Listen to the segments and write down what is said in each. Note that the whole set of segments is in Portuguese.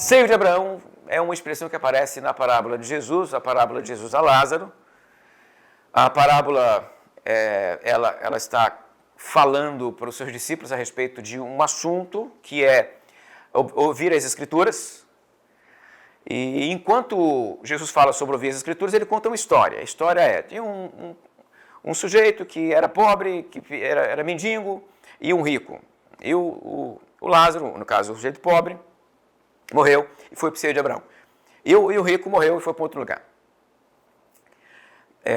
Seio de Abraão é uma expressão que aparece na parábola de Jesus, a parábola de Jesus a Lázaro. A parábola, ela está falando para os seus discípulos a respeito de um assunto que é ouvir as Escrituras. E enquanto Jesus fala sobre ouvir as Escrituras, ele conta uma história. A história é, tinha um sujeito que era pobre, que era mendigo, e um rico. E o Lázaro, no caso o sujeito pobre, morreu e foi para o seio de Abraão. E o rico morreu e foi para outro lugar.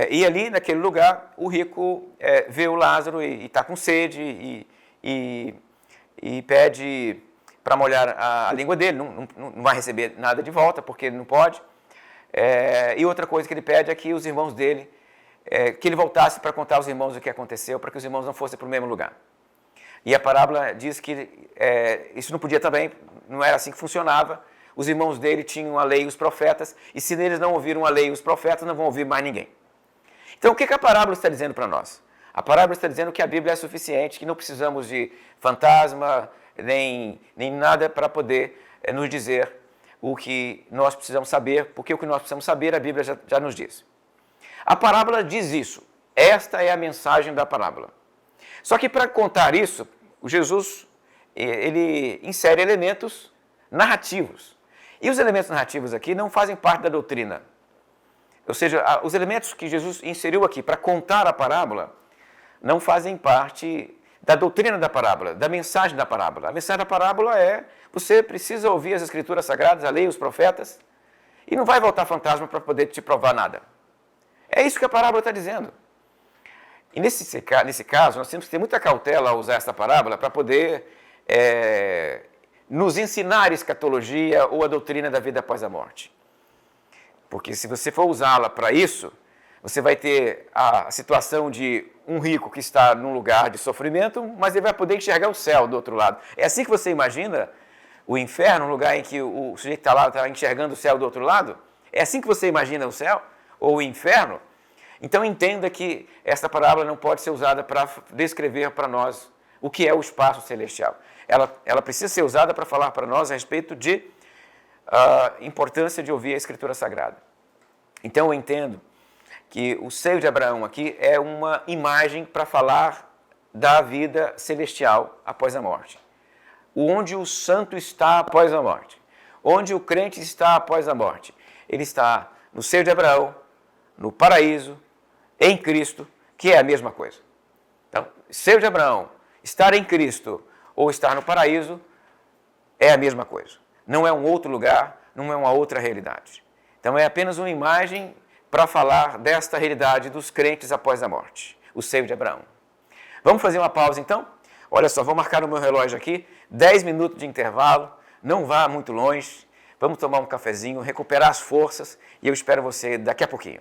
E ali, naquele lugar, o rico vê o Lázaro e está com sede e pede para molhar a língua dele. Não vai receber nada de volta, porque ele não pode. E outra coisa que ele pede é que os irmãos dele, que ele voltasse para contar aos irmãos o que aconteceu, para que os irmãos não fossem para o mesmo lugar. E a parábola diz que isso não podia também, não era assim que funcionava. Os irmãos dele tinham a lei e os profetas, e se eles não ouviram a lei e os profetas, não vão ouvir mais ninguém. Então, o que a parábola está dizendo para nós? A parábola está dizendo que a Bíblia é suficiente, que não precisamos de fantasma, nem nada para poder nos dizer o que nós precisamos saber, porque o que nós precisamos saber, a Bíblia já nos diz. A parábola diz isso. Esta é a mensagem da parábola. Só que para contar isso, o Jesus ele insere elementos narrativos. E os elementos narrativos aqui não fazem parte da doutrina. Ou seja, os elementos que Jesus inseriu aqui para contar a parábola não fazem parte da doutrina da parábola, da mensagem da parábola. A mensagem da parábola é: você precisa ouvir as Escrituras Sagradas, a lei e os profetas, e não vai voltar fantasma para poder te provar nada. É isso que a parábola está dizendo. E nesse caso, nós temos que ter muita cautela ao usar essa parábola para poder nos ensinar escatologia ou a doutrina da vida após a morte. Porque se você for usá-la para isso, você vai ter a situação de um rico que está num lugar de sofrimento, mas ele vai poder enxergar o céu do outro lado. É assim que você imagina o inferno, um lugar em que o sujeito que está lá está enxergando o céu do outro lado? É assim que você imagina o céu ou o inferno? Então entenda que esta parábola não pode ser usada para descrever para nós o que é o espaço celestial. Ela precisa ser usada para falar para nós a respeito de importância de ouvir a Escritura Sagrada. Então eu entendo que o seio de Abraão aqui é uma imagem para falar da vida celestial após a morte. Onde o santo está após a morte. Onde o crente está após a morte. Ele está no seio de Abraão, no paraíso, em Cristo, que é a mesma coisa. Então, seio de Abraão, estar em Cristo ou estar no paraíso é a mesma coisa. Não é um outro lugar, não é uma outra realidade. Então é apenas uma imagem para falar desta realidade dos crentes após a morte, o seio de Abraão. Vamos fazer uma pausa então? Olha só, vou marcar no meu relógio aqui, 10 minutos de intervalo, não vá muito longe, vamos tomar um cafezinho, recuperar as forças e eu espero você daqui a pouquinho.